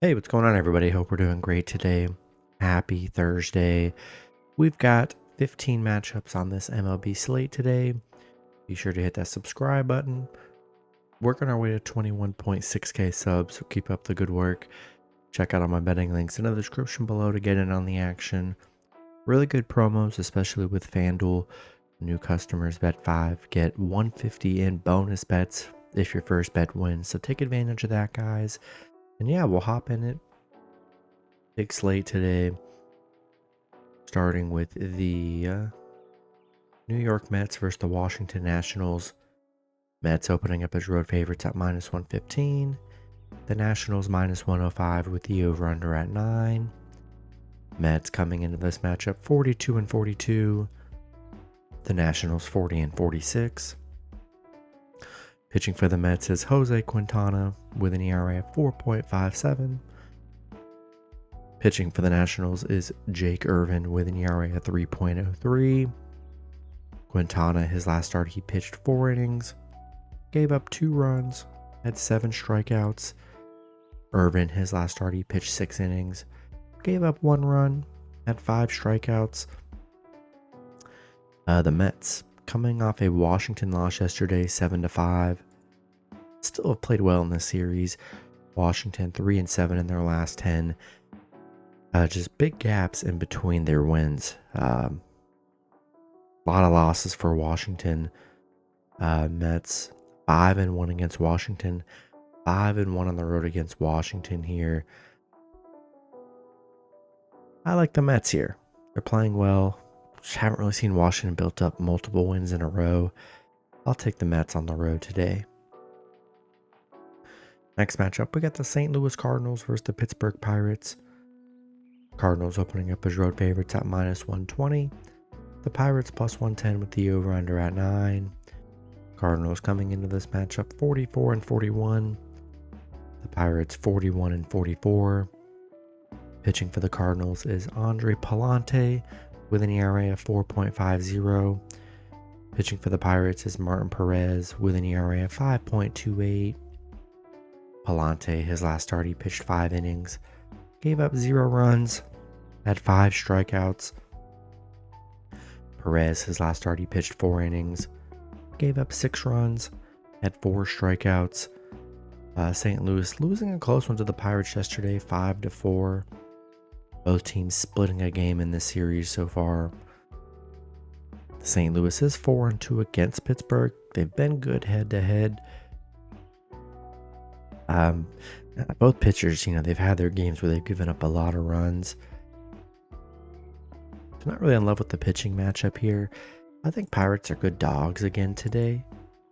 Hey, what's going on, everybody? Hope we're doing great today. Happy Thursday. We've got 15 matchups on this MLB slate today. Be sure to hit that subscribe button. Working our way to 21.6K subs, so keep up the good work. Check out all my betting links in the description below to get in on the action. Really good promos, especially with FanDuel. New customers bet 5, get 150 in bonus bets if your first bet wins. So take advantage of that, guys. And yeah, we'll hop in it. Big slate today. Starting with the New York Mets versus the Washington Nationals. Mets opening up as road favorites at minus 115. The Nationals minus 105 with the over-under at 9. Mets coming into this matchup 42-42. The Nationals 40-46. Pitching for the Mets is Jose Quintana with an ERA of 4.57. Pitching for the Nationals is Jake Irvin with an ERA of 3.03. Quintana, his last start, he pitched 4 innings, gave up 2 runs, had 7 strikeouts. Irvin, his last start, he pitched 6 innings, gave up 1 run, had 5 strikeouts. The Mets, coming off a Washington loss yesterday, 7-5, still have played well in this series. Washington 3-7 in their last 10. Just big gaps in between their wins. A lot of losses for Washington. Mets 5-1 against Washington, 5-1 on the road against Washington here. I like the Mets here. They're playing well. Just haven't really seen Washington built up multiple wins in a row. I'll take the Mets on the road today. Next matchup, we got the St. Louis Cardinals versus the Pittsburgh Pirates. Cardinals opening up as road favorites at minus 120. The Pirates plus 110 with the over-under at 9. Cardinals coming into this matchup 44-41. The Pirates 41-44. Pitching for the Cardinals is Andre Palante with an ERA of 4.50. Pitching for the Pirates is Martin Perez with an ERA of 5.28. Palante, his last start, he pitched 5 innings, gave up 0 runs, had 5 strikeouts. Perez, his last start, he pitched 4 innings, gave up 6 runs, had 4 strikeouts. St. Louis losing a close one to the Pirates yesterday, 5-4. Both teams splitting a game in this series so far. St. Louis is 4-2 against Pittsburgh. They've been good head-to-head. Both pitchers, they've had their games where they've given up a lot of runs. I'm not really in love with the pitching matchup here. I think Pirates are good dogs again today,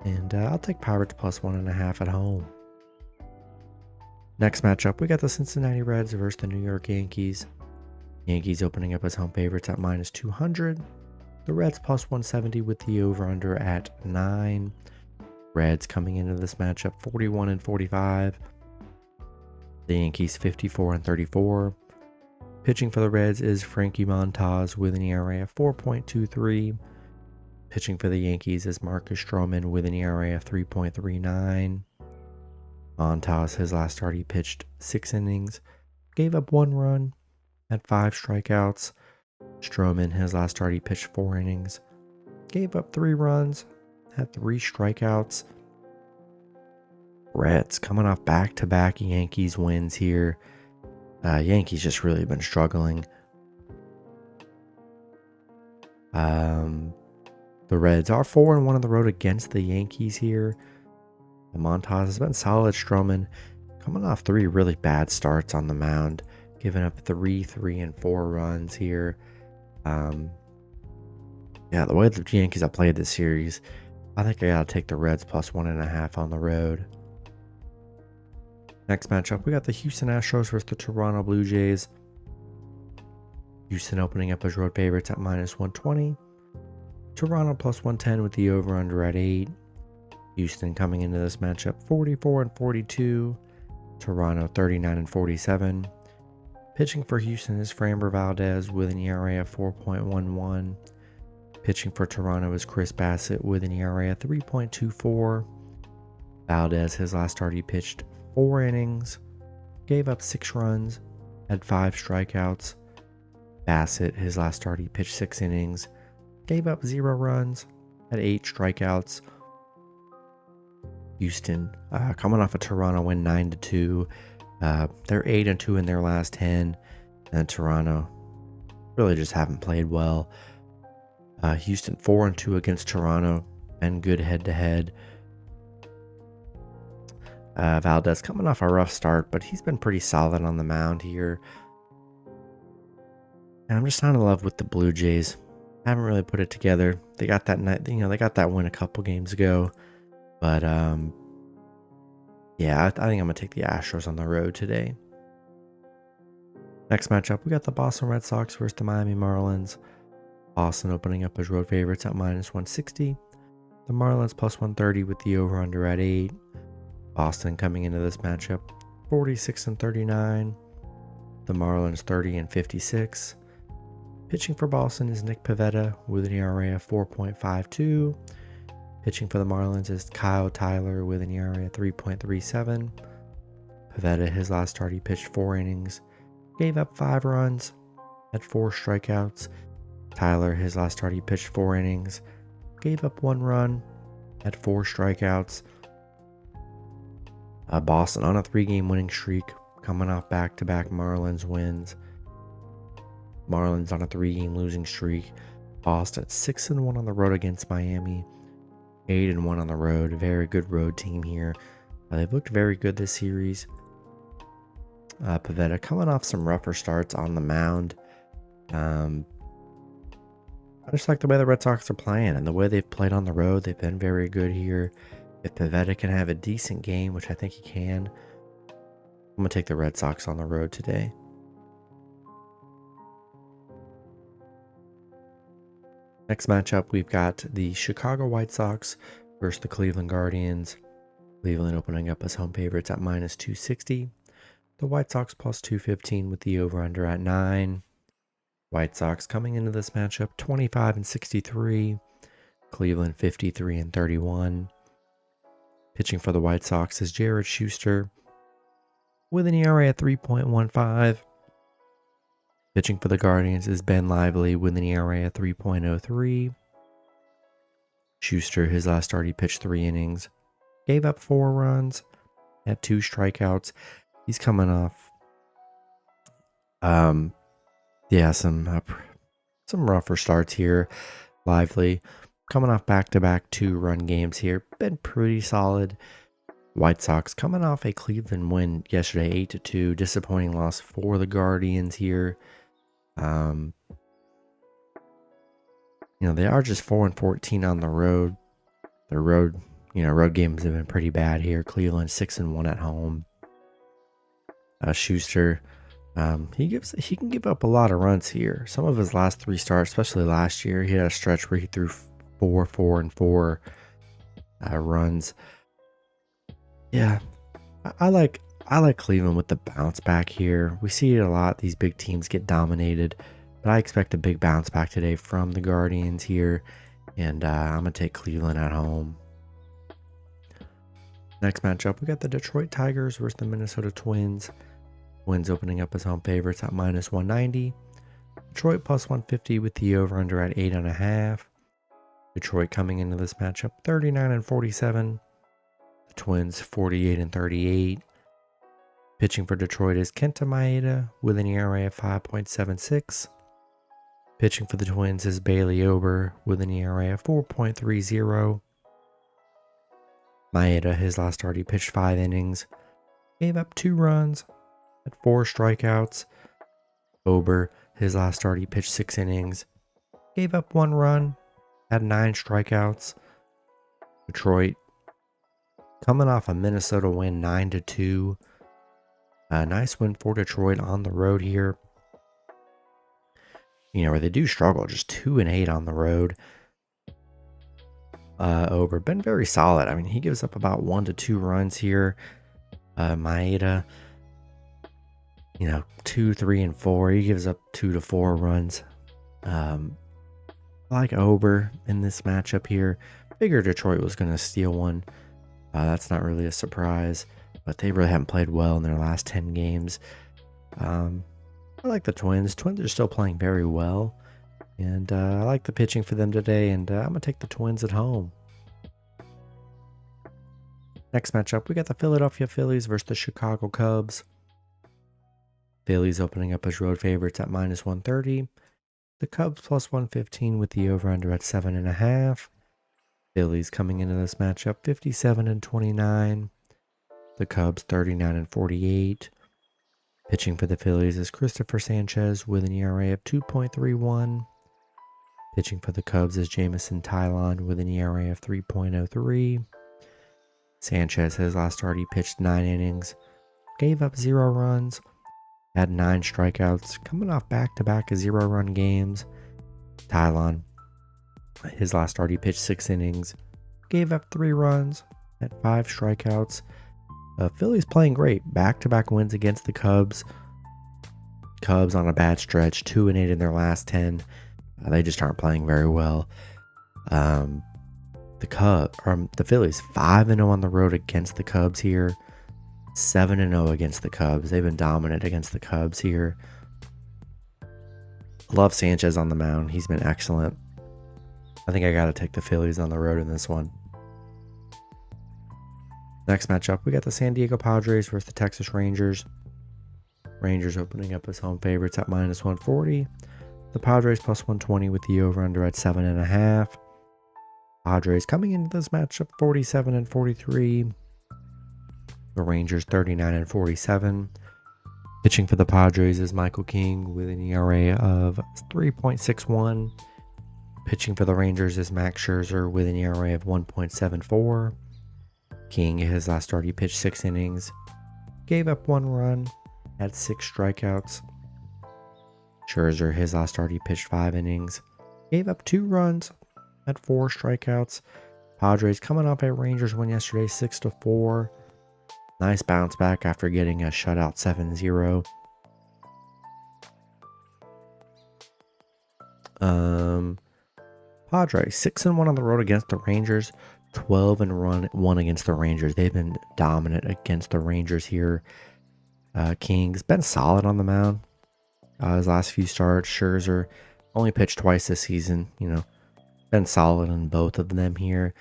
and I'll take Pirates plus 1.5 at home. Next matchup, we got the Cincinnati Reds versus the New York Yankees. Yankees opening up as home favorites at minus 200. The Reds plus 170 with the over-under at 9. Reds coming into this matchup 41-45. The Yankees 54-34. Pitching for the Reds is Frankie Montas with an ERA of 4.23. Pitching for the Yankees is Marcus Stroman with an ERA of 3.39. Montas, his last start, he pitched 6 innings, gave up 1 run, had 5 strikeouts. Stroman, his last start, he pitched 4 innings, gave up 3 runs, had 3 strikeouts. Reds coming off back-to-back Yankees wins here. Yankees just really been struggling. The Reds are 4-1 on the road against the Yankees here. Montas has been solid. Stroman coming off 3 really bad starts on the mound, giving up 3 and 4 runs here. The way the Yankees have played this series, I think I gotta take the Reds plus 1.5 on the road. Next matchup, we got the Houston Astros versus the Toronto Blue Jays. Houston opening up as road favorites at minus 120. Toronto plus 110 with the over-under at 8. Houston coming into this matchup 44-42. Toronto 39-47. Pitching for Houston is Framber Valdez with an ERA of 4.11. Pitching for Toronto is Chris Bassett with an ERA of 3.24. Valdez, his last start, he pitched 4 innings, gave up 6 runs, had 5 strikeouts. Bassett, his last start, he pitched 6 innings, gave up 0 runs, had 8 strikeouts. Houston, coming off a Toronto win 9-2. They're 8-2 in their last 10, and Toronto really just haven't played well. Houston 4-2 against Toronto, and good head-to-head. Valdez coming off a rough start, but he's been pretty solid on the mound here. And I'm just not in love with the Blue Jays. Haven't really put it together. They got that night, they got that win a couple games ago, but yeah, I think I'm gonna take the Astros on the road today. Next matchup, we got the Boston Red Sox versus the Miami Marlins. Boston opening up as road favorites at -160. The Marlins +130 with the over/under at 8. Boston coming into this matchup 46-39. The Marlins 30-56. Pitching for Boston is Nick Pivetta with an ERA of 4.52. Pitching for the Marlins is Kyle Tyler with an ERA of 3.37. Pivetta, his last start, he pitched 4 innings, gave up 5 runs, had 4 strikeouts. Tyler, his last start, he pitched 4 innings, gave up 1 run, had 4 strikeouts. Boston on a 3-game winning streak, coming off back-to-back Marlins wins. Marlins on a 3-game losing streak. Boston 6-1 on the road against Miami, 8-1 on the road. Very good road team here. They've looked very good this series. Pivetta coming off some rougher starts on the mound. I just like the way the Red Sox are playing and the way they've played on the road. They've been very good here. If Pivetta can have a decent game, which I think he can, I'm going to take the Red Sox on the road today. Next matchup, we've got the Chicago White Sox versus the Cleveland Guardians. Cleveland opening up as home favorites at -260. The White Sox +215 with the over/under at 9. White Sox coming into this matchup 25-63. Cleveland 53-31. Pitching for the White Sox is Jared Schuster with an ERA of 3.15. Pitching for the Guardians is Ben Lively with an ERA of 3.03. Schuster, his last start, he pitched 3 innings, gave up 4 runs, had 2 strikeouts. He's coming off, some rougher starts here. Lively coming off back-to-back 2-run games here, been pretty solid. White Sox coming off a Cleveland win yesterday, 8-2. Disappointing loss for the Guardians here. They are just 4-14 on the road. The road games have been pretty bad here. Cleveland 6-1 at home. Schuster, he can give up a lot of runs here. Some of his last 3 starts, especially last year, he had a stretch where he threw 4 runs. Yeah, I like Cleveland with the bounce back here. We see it a lot. These big teams get dominated, but I expect a big bounce back today from the Guardians here, and I'm gonna take Cleveland at home. Next matchup, we got the Detroit Tigers versus the Minnesota Twins. Twins opening up as home favorites at -190. Detroit +150 with the over/under at 8.5. Detroit coming into this matchup 39-47. The Twins 48-38. Pitching for Detroit is Kenta Maeda with an ERA of 5.76. Pitching for the Twins is Bailey Ober with an ERA of 4.30. Maeda, his last start, he pitched 5 innings, gave up 2 runs, had 4 strikeouts. Ober, his last start, he pitched 6 innings, gave up 1 run, had 9 strikeouts. Detroit coming off a Minnesota win 9-2. A nice win for Detroit on the road here. Where they do struggle, just 2-8 on the road. Ober been very solid. I mean, he gives up about 1 to 2 runs here. Maeda, 2, 3, and 4. He gives up 2 to 4 runs. I like Ober in this matchup here. Figured Detroit was going to steal one. That's not really a surprise. but they really haven't played well in their last 10 games. I like the Twins. Twins are still playing very well, and I like the pitching for them today, and I'm going to take the Twins at home. Next matchup, we got the Philadelphia Phillies versus the Chicago Cubs. Phillies opening up as road favorites at -130. The Cubs +115 with the over-under at 7.5. Phillies coming into this matchup 57-29. The Cubs 39-48. Pitching for the Phillies is Christopher Sanchez with an ERA of 2.31. Pitching for the Cubs is Jamison Tylon with an ERA of 3.03. Sanchez, his last start, he pitched 9 innings, gave up 0 runs, had 9 strikeouts, coming off back-to-back 0-run games. Tylon, his last start, he pitched 6 innings, gave up 3 runs, had 5 strikeouts. Phillies playing great. Back-to-back wins against the Cubs. Cubs on a bad stretch, 2-8 in their last 10. They just aren't playing very well. The Phillies 5-0 on the road against the Cubs here. 7-0 against the Cubs. They've been dominant against the Cubs here. Love Sanchez on the mound. He's been excellent. I think I got to take the Phillies on the road in this one. Next matchup, we got the San Diego Padres versus the Texas Rangers. Rangers opening up as home favorites at -140. The Padres +120 with the over-under at 7.5. Padres coming into this matchup 47-43. The Rangers 39-47. Pitching for the Padres is Michael King with an ERA of 3.61. Pitching for the Rangers is Max Scherzer with an ERA of 1.74. King, his last start, he pitched 6 innings, gave up 1 run, had 6 strikeouts. Scherzer, his last start, he pitched 5 innings, gave up 2 runs, had 4 strikeouts. Padres coming off a Rangers win yesterday, 6-4. Nice bounce back after getting a shutout 7-0. Padres 6-1 on the road against the Rangers. 12-1 against the Rangers. They've been dominant against the Rangers here. King's been solid on the mound. His last few starts, Scherzer only pitched twice this season. Been solid in both of them here.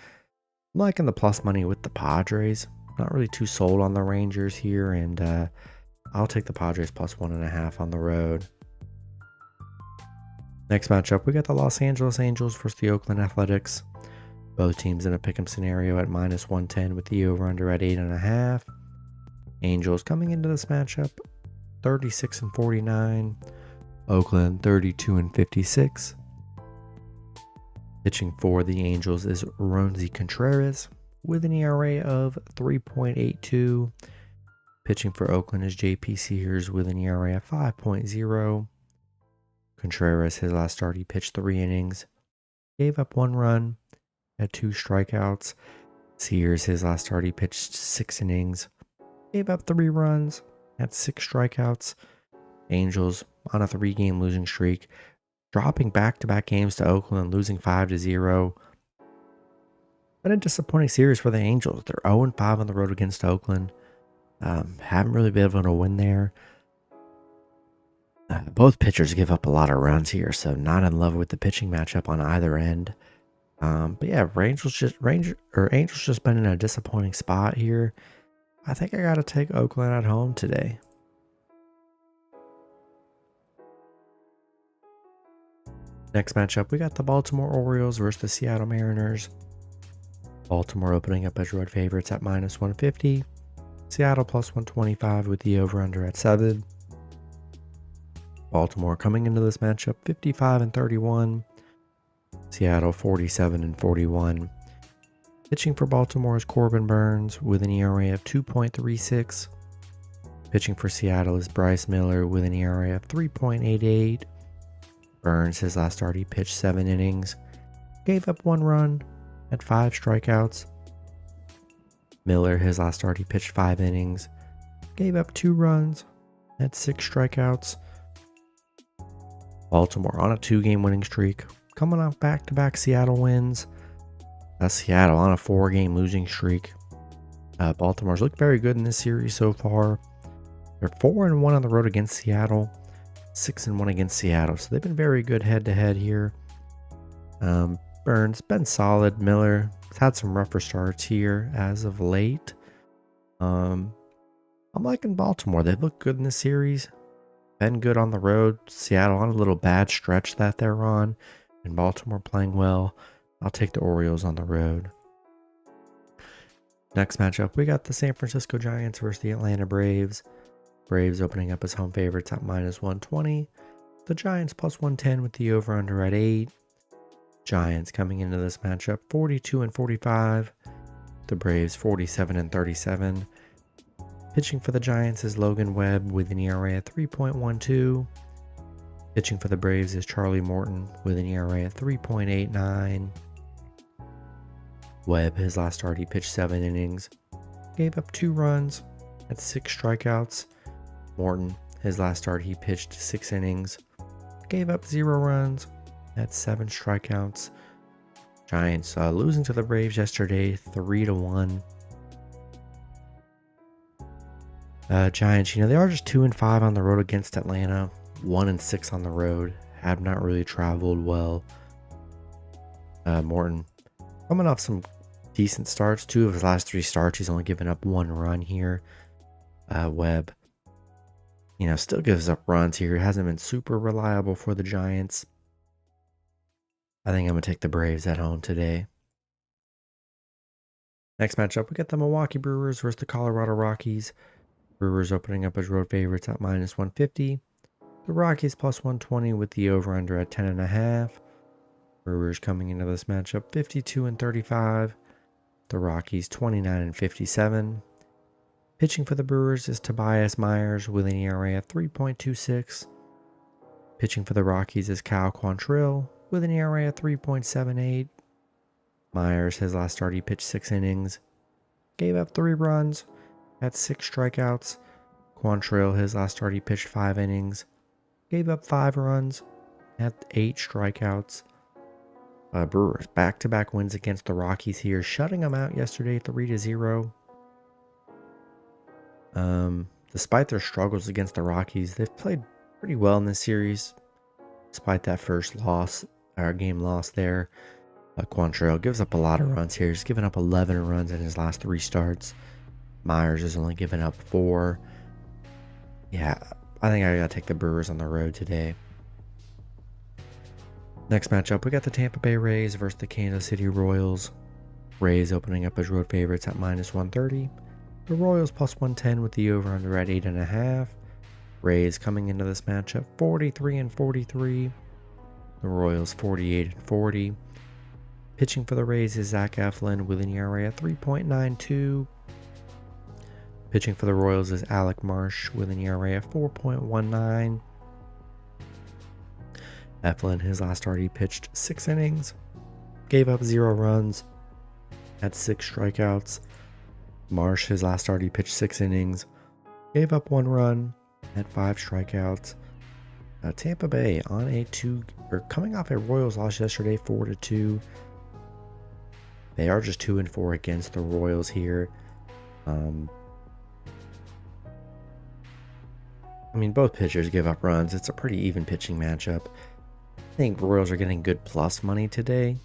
I'm liking the plus money with the Padres. Not really too sold on the Rangers here, and I'll take the Padres +1.5 on the road. Next matchup, we got the Los Angeles Angels versus the Oakland Athletics. Both teams in a pick'em scenario at -110 with the over-under at 8.5. Angels coming into this matchup 36-49. Oakland 32-56. Pitching for the Angels is Roansy Contreras with an ERA of 3.82. Pitching for Oakland is JP Sears with an ERA of 5.0. Contreras, his last start, he pitched 3 innings, gave up 1 run, had 2 strikeouts. Sears, his last start, he pitched 6 innings, gave up 3 runs, had 6 strikeouts. Angels on a 3-game losing streak, dropping back-to-back games to Oakland and losing 5-0. Been a disappointing series for the Angels. They're 0-5 on the road against Oakland. Haven't really been able to win there. Both pitchers give up a lot of runs here, so not in love with the pitching matchup on either end. But yeah, Angels just been in a disappointing spot here. I think I gotta take Oakland at home today. Next matchup, we got the Baltimore Orioles versus the Seattle Mariners. Baltimore opening up as road favorites at -150. Seattle +125 with the over-under at 7. Baltimore coming into this matchup 55-31. Seattle 47-41. Pitching for Baltimore is Corbin Burns with an ERA of 2.36. Pitching for Seattle is Bryce Miller with an ERA of 3.88. Burns, his last start, he pitched 7 innings, gave up 1 run, had 5 strikeouts. Miller, his last start, he pitched 5 innings, gave up 2 runs, had 6 strikeouts. Baltimore on a 2-game winning streak, coming off back-to-back Seattle wins. Seattle on a 4-game losing streak. Baltimore's looked very good in this series so far. They're 4-1 on the road against Seattle, 6-1 against Seattle. So they've been very good head-to-head here. Burns been solid. Miller has had some rougher starts here as of late. I'm liking Baltimore. They've looked good in this series. Been good on the road. Seattle on a little bad stretch that they're on. And Baltimore playing well. I'll take the Orioles on the road. Next matchup, we got the San Francisco Giants versus the Atlanta Braves. Braves opening up as home favorites at -120. The Giants +110 with the over-under at 8. Giants coming into this matchup 42-45. The Braves 47-37. Pitching for the Giants is Logan Webb with an ERA at 3.12. Pitching for the Braves is Charlie Morton with an ERA at 3.89. Webb, his last start, he pitched 7 innings, gave up 2 runs, had 6 strikeouts. Morton, his last start, he pitched 6 innings, gave up 0 runs, had 7 strikeouts. Giants losing to the Braves yesterday, 3-1. Giants, they are just 2-5 on the road against Atlanta, 1-6 on the road. Have not really traveled well. Morton coming off some decent starts. 2 of his last 3 starts, he's only given up 1 run here. Webb, still gives up runs here. Hasn't been super reliable for the Giants. I think I'm going to take the Braves at home today. Next matchup, we got the Milwaukee Brewers versus the Colorado Rockies. Brewers opening up as road favorites at -150. The Rockies +120 with the over-under at 10.5. Brewers coming into this matchup 52-35. The Rockies 29-57. Pitching for the Brewers is Tobias Myers with an ERA at 3.26. Pitching for the Rockies is Cal Quantrill with an ERA at 3.78. Myers, his last start, he pitched 6 innings, gave up 3 runs, had 6 strikeouts. Quantrill, his last start, he pitched 5 innings, gave up 5 runs, had 8 strikeouts. Brewers back-to-back wins against the Rockies here, shutting them out yesterday 3-0. Despite their struggles against the Rockies, they've played pretty well in this series. Despite that first game loss there, Quantrill gives up a lot of runs here. He's given up 11 runs in his last 3 starts. Myers has only given up 4. Yeah, I think I gotta take the Brewers on the road today. Next matchup, we got the Tampa Bay Rays versus the Kansas City Royals. Rays opening up as road favorites at -130. The Royals +110 with the over-under at 8.5. Rays coming into this matchup 43-43. The Royals 48-40. Pitching for the Rays is Zach Eflin with an ERA at 3.92. Pitching for the Royals is Alec Marsh with an ERA at 4.19. Eflin, his last start, he pitched 6 innings, gave up 0 runs, had 6 strikeouts. Marsh, his last start, he pitched 6 innings, gave up 1 run, had 5 strikeouts. Tampa Bay on coming off a Royals loss yesterday, 4-2. They are just 2-4 against the Royals here. Both pitchers give up runs. It's a pretty even pitching matchup. I think Royals are getting good plus money today.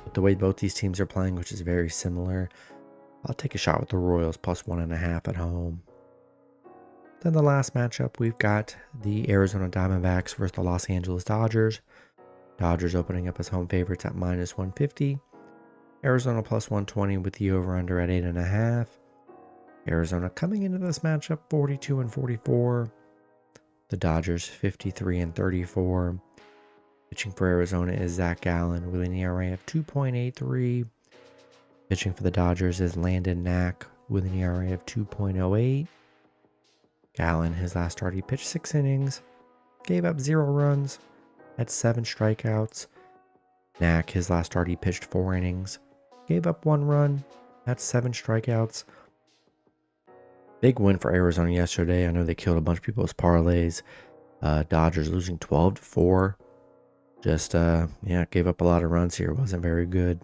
But the way both these teams are playing, which is very similar, I'll take a shot with the Royals +1.5 at home. Then the last matchup, we've got the Arizona Diamondbacks versus the Los Angeles Dodgers. Dodgers opening up as home favorites at -150. Arizona +120 with the over-under at 8.5. Arizona coming into this matchup 42-44. The Dodgers 53-34. Pitching for Arizona is Zach Gallen with an ERA of 2.83. Pitching for the Dodgers is Landon Knack with an ERA of 2.08. Gallen, his last start, he pitched 6 innings, gave up 0 runs, had 7 strikeouts. Knack, his last start, he pitched 4 innings, gave up 1 run, had 7 strikeouts. Big win for Arizona yesterday. I know they killed a bunch of people's parlays. Dodgers losing 12-4. Just, gave up a lot of runs here. Wasn't very good.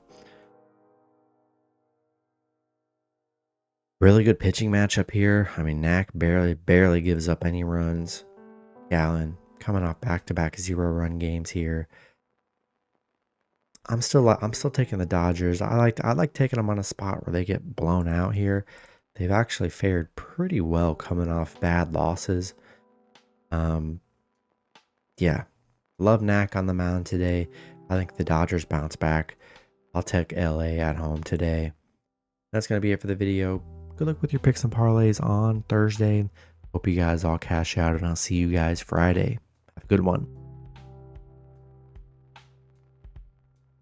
Really good pitching matchup here. I mean, Knack barely gives up any runs. Gallen coming off back-to-back 0-run games here. I'm still taking the Dodgers. I like taking them on a spot where they get blown out here. They've actually fared pretty well coming off bad losses. Yeah, love Knack on the mound today. I think the Dodgers bounce back. I'll take LA at home today. That's going to be it for the video. Good luck with your picks and parlays on Thursday. Hope you guys all cash out, and I'll see you guys Friday. Have a good one.